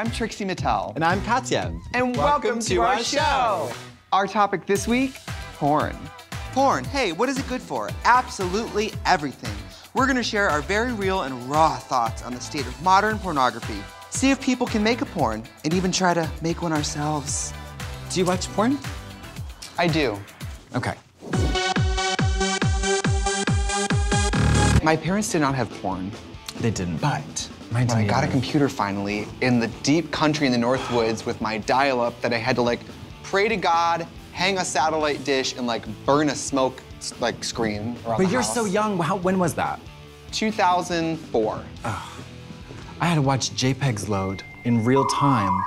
I'm Trixie Mattel. And I'm Katya. And welcome to our show. Our topic this week, porn. Porn, hey, what is it good for? Absolutely everything. We're gonna share our very real and raw thoughts on the state of modern pornography. See if people can make a porn and even try to make one ourselves. Do you watch porn? I do. Okay. My parents did not have porn. They didn't. But Mine when I didn't got a either. computer finally in the deep country in the North Woods with my dial-up that I had to like pray to God, hang a satellite dish, and like burn a smoke like screen around But the you're house. so young. When was that? 2004. I had to watch JPEGs load in real time.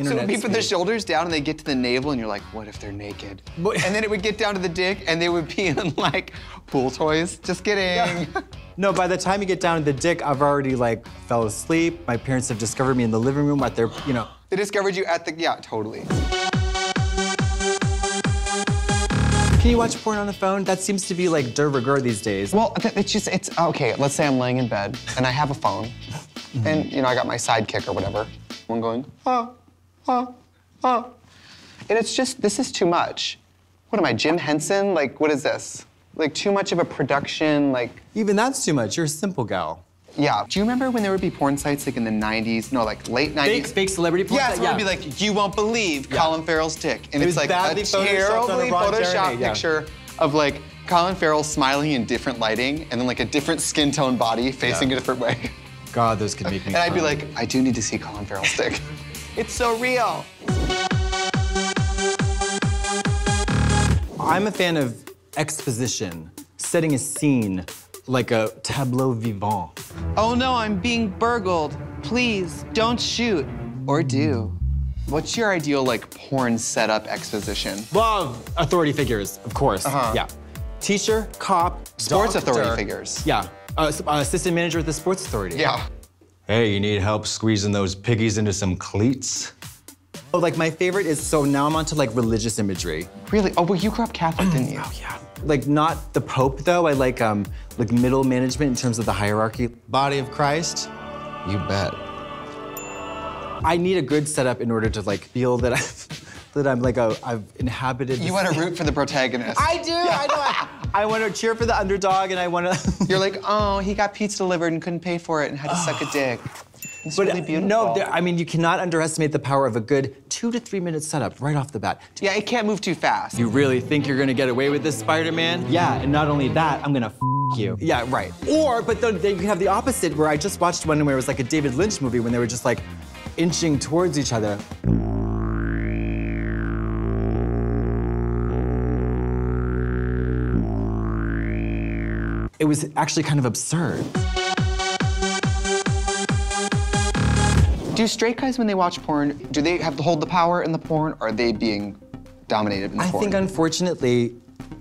So it would be for the speed. shoulders down and they get to the navel and you're like, what if they're naked? But- And then it would get down to the dick and they would be in like pool toys. Just kidding. No, by the time you get down to the dick, I've already like fell asleep. My parents have discovered me in the living room at their, you know. They discovered you at the, yeah, totally. Can you watch porn on the phone? That seems to be like de rigueur these days. Well, it's, okay, let's say I'm laying in bed and I have a phone and, you know, I got my sidekick or whatever. I'm going, And it's just, this is too much. What am I, Jim Henson? Like, what is this? Like, too much of a production, like... Even that's too much. You're a simple gal. Yeah. Do you remember when there would be porn sites like in the 90s? No, like late 90s? Fake celebrity porn? Yes, where it would be like, you won't believe Colin Farrell's dick. And It it's was like a badly photoshopped on a terribly Ron photoshopped Jeremy, yeah. picture of like Colin Farrell smiling in different lighting and then like a different skin tone body facing a different way. God, those could make me And I'd be cry. like, I do need to see Colin Farrell's dick. It's so real. I'm a fan of exposition, setting a scene like a tableau vivant. Oh no, I'm being burgled. Please, don't shoot. Or do. What's your ideal like porn setup exposition? Well, authority figures, of course. Yeah. Teacher, cop, Sports doctor. authority figures. Yeah. Assistant manager at the sports authority. Yeah. Hey, you need help squeezing those piggies into some cleats? Oh, like my favorite is, so now I'm onto like religious imagery. Really? Oh, well, you grew up Catholic, didn't you? Oh yeah. Like not the Pope though, I like middle management in terms of the hierarchy. Body of Christ? You bet. I need a good setup in order to like feel that I've inhabited. You want to root for the protagonist. I do, I know. I want to cheer for the underdog and I want to. You're like, oh, he got pizza delivered and couldn't pay for it and had to suck a dick. It's really beautiful. No, I mean, you cannot underestimate the power of a good 2 to 3 minute setup right off the bat. Yeah, it can't move too fast. You really think you're gonna get away with this, Spider-Man? Yeah, and not only that, I'm gonna you. Yeah, right. Or, but then you can have the opposite, where I just watched one where it was like a David Lynch movie when they were just like inching towards each other. It was actually kind of absurd. Do straight guys, when they watch porn, do they have to hold the power in the porn, or are they being dominated in the porn? I think, unfortunately,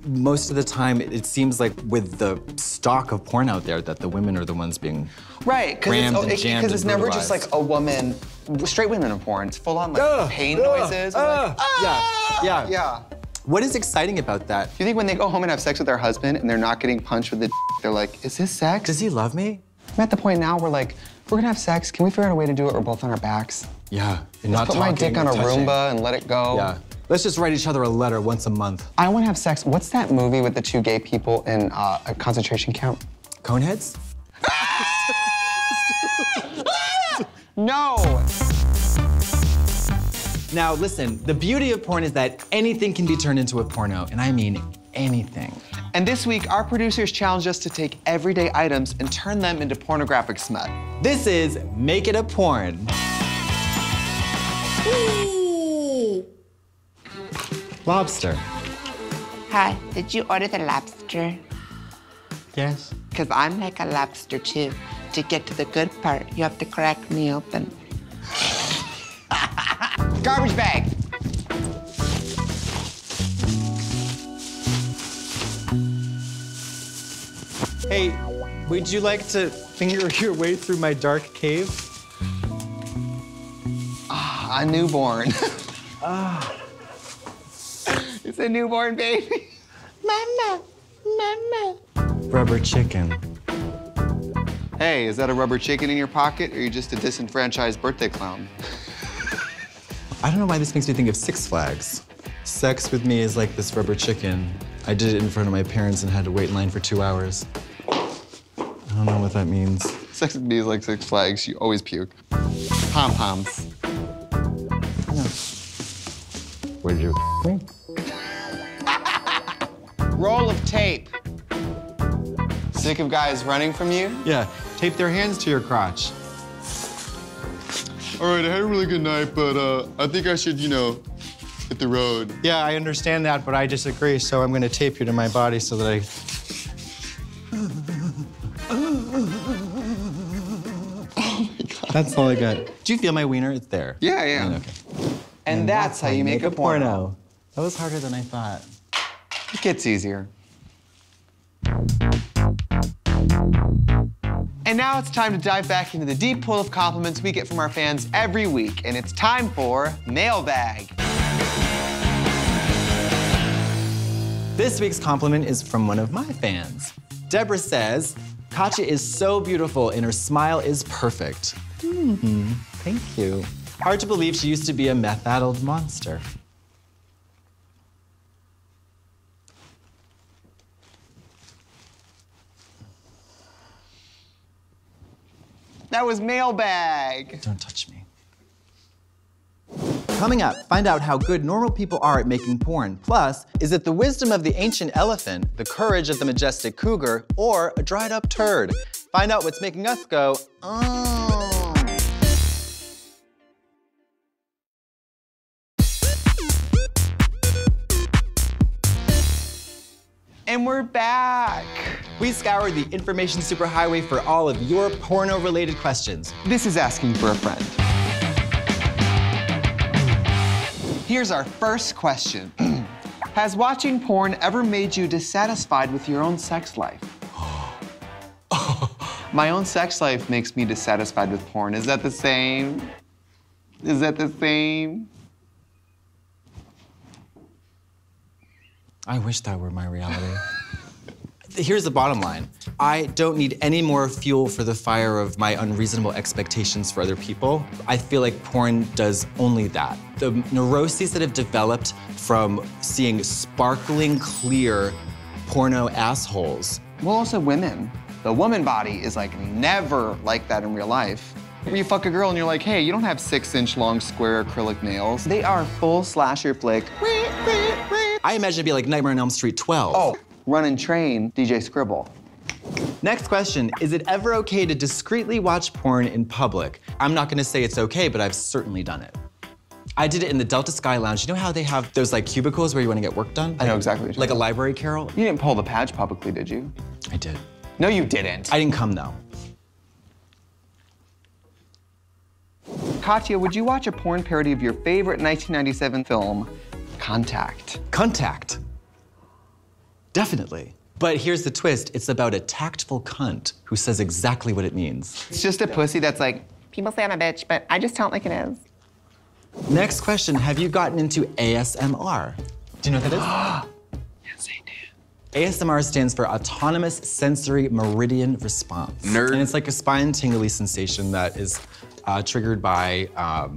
most of the time, it seems like with the stock of porn out there that the women are the ones being right, because it's never just like a woman, straight women in porn. It's full on like pain noises. Like, yeah. What is exciting about that? Do you think when they go home and have sex with their husband and they're not getting punched with the they're like, is this sex? Does he love me? I'm at the point now where like, we're gonna have sex, can we figure out a way to do it we're both on our backs? Yeah, and Let's not put my talking dick on or a touching. Roomba and let it go. Yeah. Let's just write each other a letter once a month. I wanna have sex. What's that movie with the two gay people in a concentration camp? Coneheads? No! Now listen, the beauty of porn is that anything can be turned into a porno, and I mean anything. And this week, our producers challenged us to take everyday items and turn them into pornographic smut. This is Make It a Porn. Lobster. Hi, did you order the lobster? Yes. Because I'm like a lobster too. To get to the good part, you have to crack me open. Garbage bag! Hey, would you like to finger your way through my dark cave? A newborn. It's a newborn baby. Mama, mama. Rubber chicken. Hey, is that a rubber chicken in your pocket, or are you just a disenfranchised birthday clown? I don't know why this makes me think of Six Flags. Sex with me is like this rubber chicken. I did it in front of my parents and had to wait in line for 2 hours. I don't know what that means. Sex with me is like Six Flags. You always puke. Pom-poms. Where'd you me? Roll of tape. Sick of guys running from you? Yeah, tape their hands to your crotch. All right, I had a really good night, but I think I should, hit the road. Yeah, I understand that, but I disagree, so I'm gonna tape you to my body so that I... Oh my God. That's all I got. Do you feel my wiener? It's there. Yeah, yeah. Okay. And that's how you make a porno. That was harder than I thought. It gets easier. And now it's time to dive back into the deep pool of compliments we get from our fans every week. And it's time for Mailbag. This week's compliment is from one of my fans. Deborah says, Katya is so beautiful and her smile is perfect. Thank you. Hard to believe she used to be a meth-addled monster. That was Mailbag. Don't touch me. Coming up, find out how good normal people are at making porn. Plus, is it the wisdom of the ancient elephant, the courage of the majestic cougar, or a dried up turd? Find out what's making us go, oh. And we're back. We scoured the information superhighway for all of your porno-related questions. This is Asking for a Friend. Here's our first question. Has watching porn ever made you dissatisfied with your own sex life? My own sex life makes me dissatisfied with porn. Is that the same? Is that the same? I wish that were my reality. Here's the bottom line. I don't need any more fuel for the fire of my unreasonable expectations for other people. I feel like porn does only that. The neuroses that have developed from seeing sparkling clear porno assholes. Well, also women. The woman body is like never like that in real life. Where you fuck a girl and you're like, hey, you don't have 6-inch long square acrylic nails. They are full slasher flick. I imagine it'd be like Nightmare on Elm Street 12. Oh, Run and Train, DJ Scribble. Next question, is it ever okay to discreetly watch porn in public? I'm not gonna say it's okay, but I've certainly done it. I did it in the Delta Sky Lounge. You know how they have those like cubicles where you wanna get work done? I know exactly what you're Like a library carol? You didn't pull the patch publicly, did you? I did. No, you didn't. I didn't come though. Katya, would you watch a porn parody of your favorite 1997 film, Contact? Contact. Definitely. But here's the twist, it's about a tactful cunt who says exactly what it means. It's just a pussy that's like, People say I'm a bitch, but I just tell it like it is. Next question, have you gotten into ASMR? Do you know what that is? yes, I do. ASMR stands for Autonomous Sensory Meridian Response. Nerd. And it's like a spine tingly sensation that is triggered by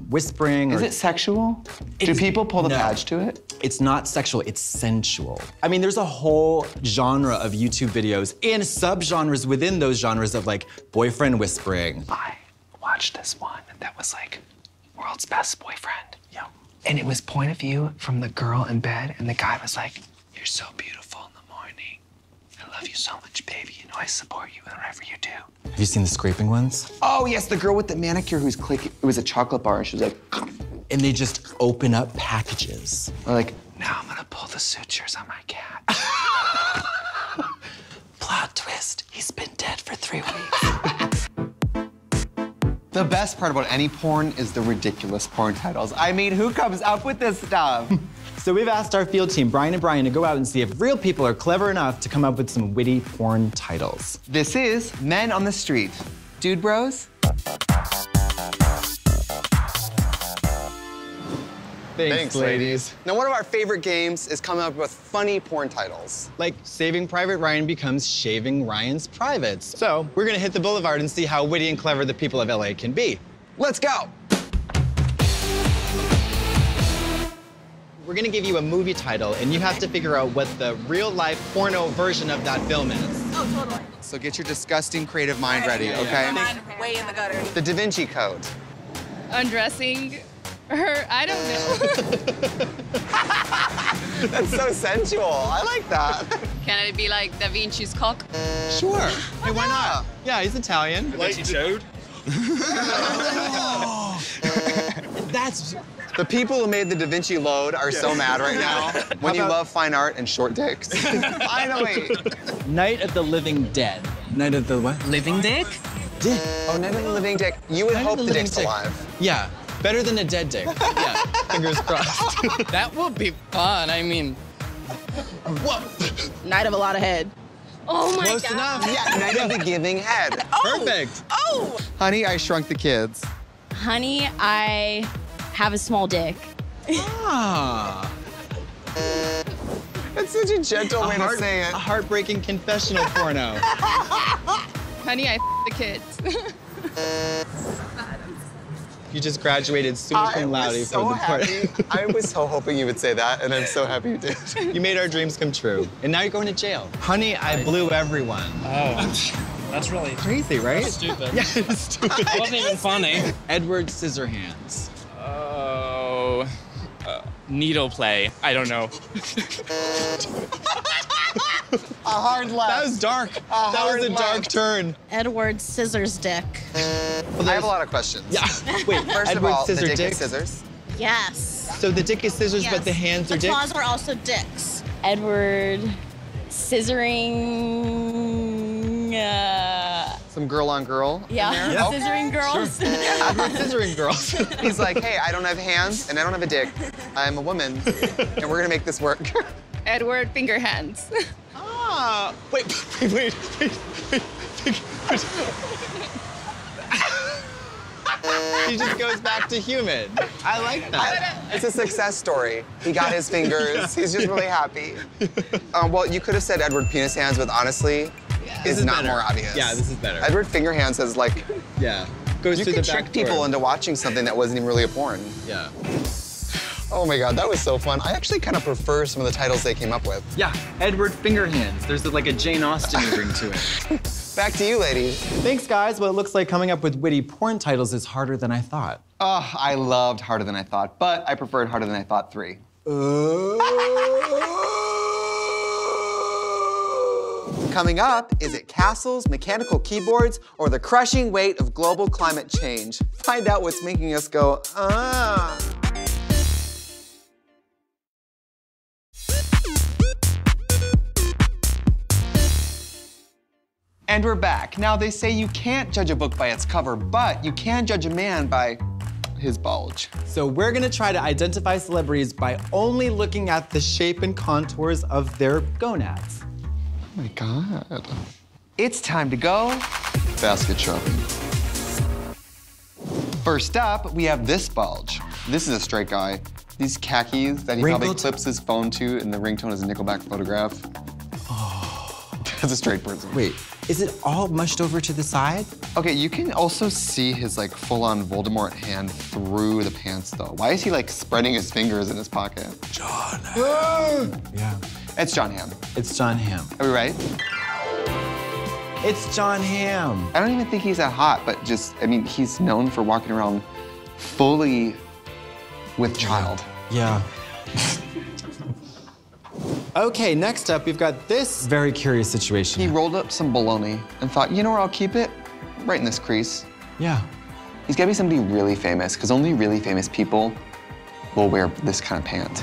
whispering. Is it sexual? Do It's- people pull the no. patch to it? It's not sexual, it's sensual. I mean, there's a whole genre of YouTube videos and subgenres within those genres of like boyfriend whispering. I watched this one that was like, world's best boyfriend. Yeah. And it was point of view from the girl in bed, and the guy was like, you're so beautiful in the morning. I love you so much, baby. You know I support you in whatever you do. Have you seen the scraping ones? Oh, yes, the girl with the manicure who's clicking. It was a chocolate bar, and she was like, And they just open up packages. or like, now I'm gonna pull the sutures on my cat. Plot twist, he's been dead for 3 weeks. The best part about any porn is the ridiculous porn titles. I mean, who comes up with this stuff? So we've asked our field team, Brian and Brian, to go out and see if real people are clever enough to come up with some witty porn titles. This is Men on the Street. Dude bros? Thanks, ladies. Now, one of our favorite games is coming up with funny porn titles. Like Saving Private Ryan becomes Shaving Ryan's Privates. So we're gonna hit the boulevard and see how witty and clever the people of LA can be. Let's go. We're gonna give you a movie title, and you have to figure out what the real-life porno version of that film is. Oh, totally. So get your disgusting creative mind ready, okay? Mine way in the gutter. The Da Vinci Code. Undressing her, I don't know. That's so sensual. I like that. Can it be like Da Vinci's cock? Sure. Hey, why not? Yeah, he's Italian. Like showed. That's The people who made the Da Vinci Load are so mad right now. When you about- love fine art and short dicks. Finally. Night of the Living Dead. Night of the what? Living dick? Dick. Oh, Night of the Living Dick. You would Night of hope the the Living dick's Dick. alive. Yeah, better than a dead dick. Yeah, fingers crossed. That would be fun. I mean, Night of a lot of head. Oh my Close God. enough. Yeah, Night of the Giving Head. Perfect. Oh! Honey, I Shrunk the Kids. Honey, I have a small dick. Ah. That's such a gentle way to say A it. heartbreaking confessional porno. Honey, I the kids. You just graduated summa I cum laude was from so the happy. porno. I was so hoping you would say that, and I'm so happy you did. You made our dreams come true. And now you're going to jail. Honey, I blew everyone. Oh, that's really Crazy, right? stupid. Yeah, it's stupid. It wasn't even funny. Edward Scissorhands. Oh, needle play. I don't know. A hard left. That was dark. That was a dark turn. Edward Scissors Dick. I have a lot of questions. Yeah. Wait, First Edward of all, Scissor the dick Dick? is scissors. Yes. So the dick is scissors, but the hands are The dicks? claws are also dicks. Edward Scissoring. Some girl on girl. Yeah, Yeah. Scissoring girls. Edward Scissoring girls. He's like, hey, I don't have hands and I don't have a dick. I'm a woman, and we're gonna make this work. Edward finger hands. Ah, wait. He just goes back to human. I like that. It's a success story. He got his fingers. He's just really happy. Well, you could have said Edward Penis Hands, but honestly, This it's is not better. more obvious. Yeah, this is better. Edward Finger Hands has like, Yeah. Goes you through can the back trick people door. into watching something that wasn't even really a porn. Yeah. Oh my God, that was so fun. I actually kind of prefer some of the titles they came up with. Yeah, Edward Fingerhands. There's like a Jane Austen ring to it. Back to you, ladies. Thanks, guys. Well, it looks like coming up with witty porn titles is harder than I thought. Oh, I loved Harder Than I Thought, but I preferred Harder Than I Thought 3. Coming up, is it castles, mechanical keyboards, or the crushing weight of global climate change? Find out what's making us go, ah. And we're back. Now, they say you can't judge a book by its cover, but you can judge a man by his bulge. So we're gonna try to identify celebrities by only looking at the shape and contours of their gonads. Oh my God. It's time to go basket shopping. First up, we have this bulge. This is a straight guy. These khakis that he probably Wrinkled? clips his phone to, and the ringtone is a Nickelback photograph. Oh. That's a straight person. Wait, is it all mushed over to the side? Okay, you can also see his like full-on Voldemort hand through the pants though. Why is he like spreading his fingers in his pocket? John Hamm. Yeah. It's John Hamm. It's John Hamm. Are we right? It's John Hamm. I don't even think he's that hot, but just, I mean, he's known for walking around fully with child. Yeah. Okay, next up, we've got this very curious situation. He rolled up some bologna and thought, you know where I'll keep it? Right in this crease. Yeah. He's gotta be somebody really famous, because only really famous people will wear this kind of pant.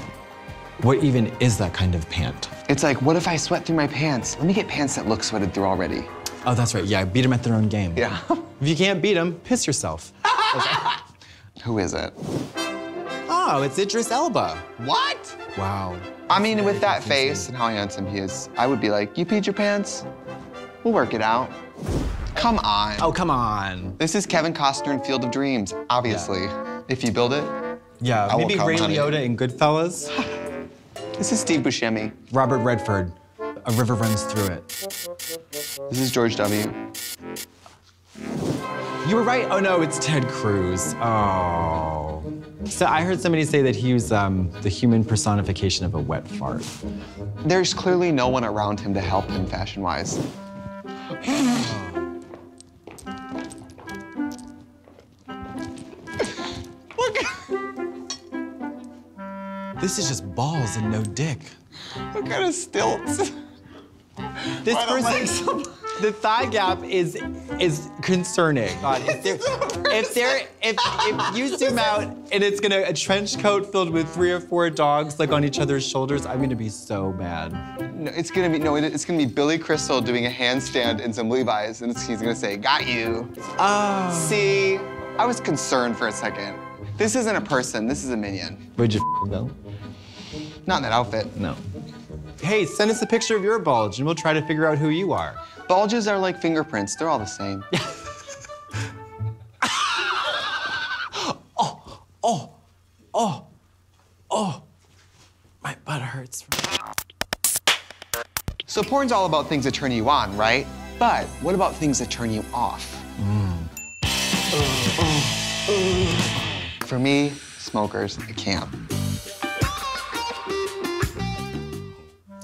What even is that kind of pant? It's like, what if I sweat through my pants? Let me get pants that look sweated through already. Oh, that's right. Yeah, beat them at their own game. Yeah. If you can't beat them, piss yourself. Who is it? Oh, it's Idris Elba. What? Wow. I mean, with that face and how handsome he is, I would be like, you peed your pants? We'll work it out. Come on. Oh, come on. This is Kevin Costner in Field of Dreams, obviously. If you build it, Yeah, I will maybe come, Ray honey. Liotta in Goodfellas. This is Steve Buscemi. Robert Redford. A river runs through it. This is George W. You were right. Oh no, it's Ted Cruz. Oh. So I heard somebody say that he was the human personification of a wet fart. There's clearly no one around him to help him fashion-wise. This is just balls and no dick. What kind of stilts? This person, the thigh gap is concerning. God, if you zoom out and it's a trench coat filled with 3 or 4 dogs like on each other's shoulders, I'm gonna be so mad. No, it's gonna be Billy Crystal doing a handstand in some Levi's, and he's gonna say, "Got you." Oh. See, I was concerned for a second. This isn't a person. This is a minion. Would you though? Not in that outfit. No. Hey, send us a picture of your bulge and we'll try to figure out who you are. Bulges are like fingerprints. They're all the same. Oh. My butt hurts. So porn's all about things that turn you on, right? But what about things that turn you off? For me, smokers, I can't.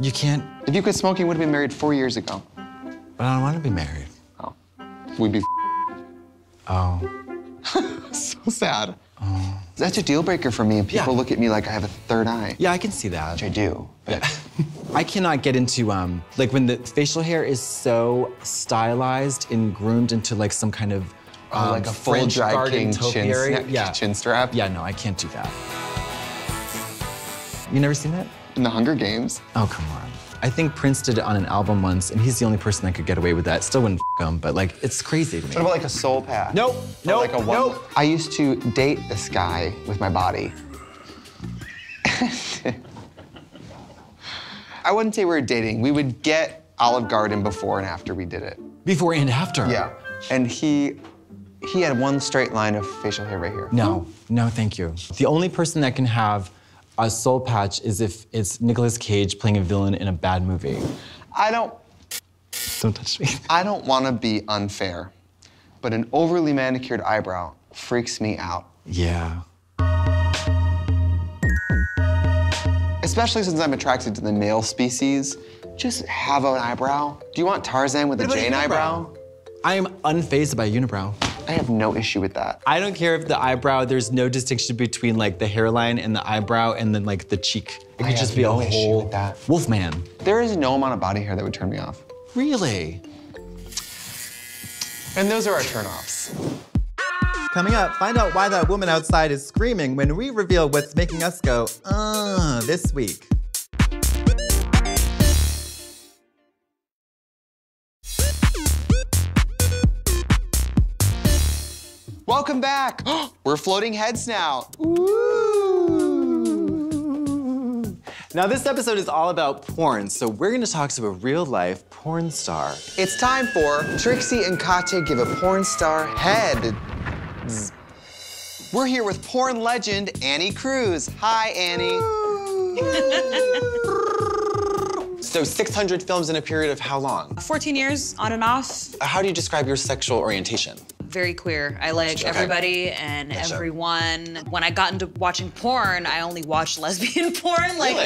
You can't, If you quit smoking, you would have been married 4 years ago. but I don't want to be married. Oh. We'd be Oh. so sad. Oh. That's a deal breaker for me, and people look at me like I have a third eye. Yeah, I can see that. Which I do, but I cannot get into, like when the facial hair is so stylized and groomed into like some kind of like a full French dry garden king topiary. chin strap. Yeah, no, I can't do that. You never seen that? In the Hunger Games. Oh, come on. I think Prince did it on an album once, and he's the only person that could get away with that. Still wouldn't f him, but like, it's crazy to me. What about like a soul patch? Nope, Or nope, like a nope. I used to date this guy with my body. I wouldn't say we were dating. We would get Olive Garden before and after we did it. Before and after? Yeah. And he had one straight line of facial hair right here. No, no, thank you. The only person that can have a soul patch is if it's Nicolas Cage playing a villain in a bad movie. Don't touch me. I don't want to be unfair, but an overly manicured eyebrow freaks me out. Yeah. Especially since I'm attracted to the male species. Just have an eyebrow. Do you want Tarzan with a Jane eyebrow? I am unfazed by unibrow. I have no issue with that. I don't care if the eyebrow, there's no distinction between like the hairline and the eyebrow and then like the cheek. It could just be a whole Wolfman. There is no amount of body hair that would turn me off. Really? And those are our turnoffs. Coming up, find out why that woman outside is screaming when we reveal what's making us go, this week. Welcome back. We're floating heads now. Ooh. Now this episode is all about porn, so we're gonna talk to a real life porn star. It's time for Trixie and Katya give a porn star head. We're here with porn legend Annie Cruz. Hi, Annie. So 600 films in a period of how long? 14 years, on and off. How do you describe your sexual orientation? Very queer. I like everybody and everyone. When I got into watching porn, I only watched lesbian porn. Like,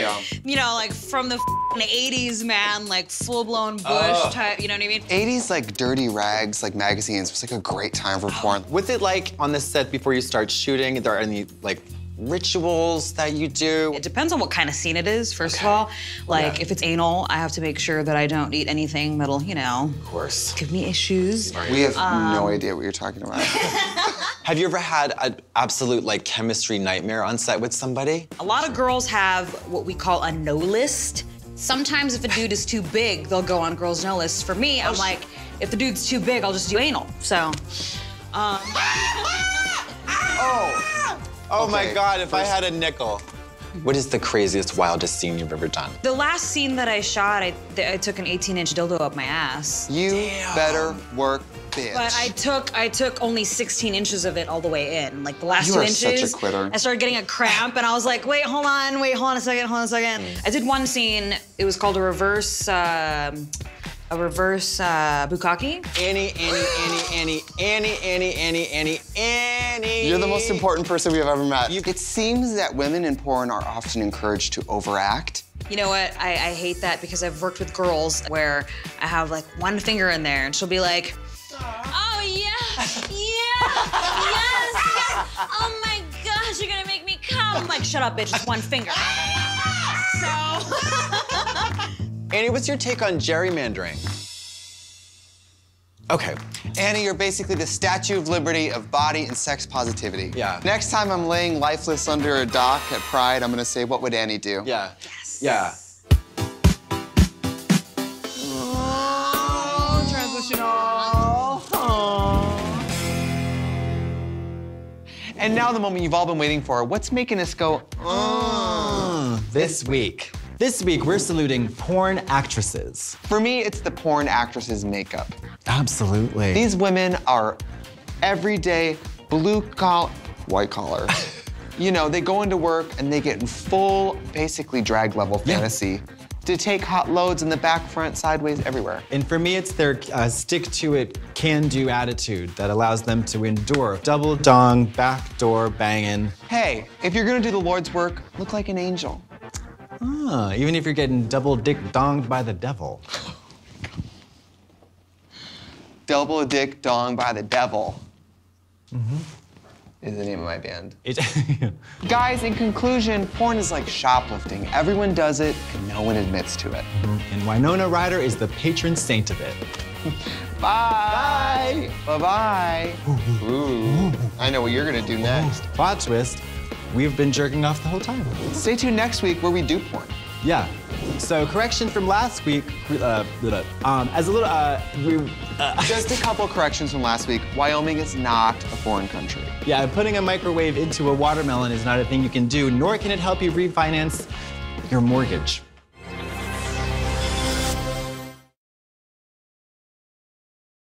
you know, like from the 80s, man, like full-blown bush type, you know what I mean? 80s, like dirty rags, like magazines, was like a great time for porn. What's it like on the set before you start shooting? Are there any like rituals that you do? It depends on what kind of scene it is, first of all. Like, if it's anal, I have to make sure that I don't eat anything that'll, you know, of course, give me issues. We have no idea what you're talking about. Have you ever had an absolute, like, chemistry nightmare on set with somebody? A lot of girls have what we call a no list. Sometimes if a dude is too big, they'll go on girls' no lists. For me, I'm like, if the dude's too big, I'll just do anal, so. Oh my God, if I had a nickel. What is the craziest, wildest scene you've ever done? The last scene that I shot, I took an 18-inch dildo up my ass. You better work, bitch. But I took only 16 inches of it all the way in. Like the last You 2 are inches, such a quitter. I started getting a cramp, and I was like, wait, hold on a second. I did one scene. It was called a reverse bukkake. Annie. You're the most important person we've ever met. It seems that women in porn are often encouraged to overact. You know what? I hate that because I've worked with girls where I have like one finger in there and she'll be like, oh yeah, yes. Oh my gosh, you're gonna make me come. I'm like, shut up, bitch, it's one finger. Annie, what's your take on gerrymandering? Okay. Annie, you're basically the Statue of Liberty of body and sex positivity. Yeah. Next time I'm laying lifeless under a dock at Pride, I'm gonna say, what would Annie do? Yeah. Yes. Yeah. Oh, transitional. Oh. And now the moment you've all been waiting for. What's making us go, This week, we're saluting porn actresses. For me, it's the porn actresses' makeup. Absolutely. These women are everyday blue collar, white collar. You know, they go into work and they get in full, basically drag level fantasy to take hot loads in the back, front, sideways, everywhere. And for me, it's their stick-to-it, can-do attitude that allows them to endure double dong, backdoor banging. Hey, if you're gonna do the Lord's work, look like an angel. Even if you're getting double dick donged by the devil. Double dick dong by the devil. Is the name of my band. Guys, in conclusion, porn is like shoplifting. Everyone does it, and no one admits to it. And Winona Ryder is the patron saint of it. Bye. Bye-bye. Ooh. I know what you're gonna do next. Plot twist, we've been jerking off the whole time. Stay tuned next week where we do porn. Yeah. So correction from last week, as a little, Just a couple corrections from last week. Wyoming is not a foreign country. Yeah, putting a microwave into a watermelon is not a thing you can do, nor can it help you refinance your mortgage.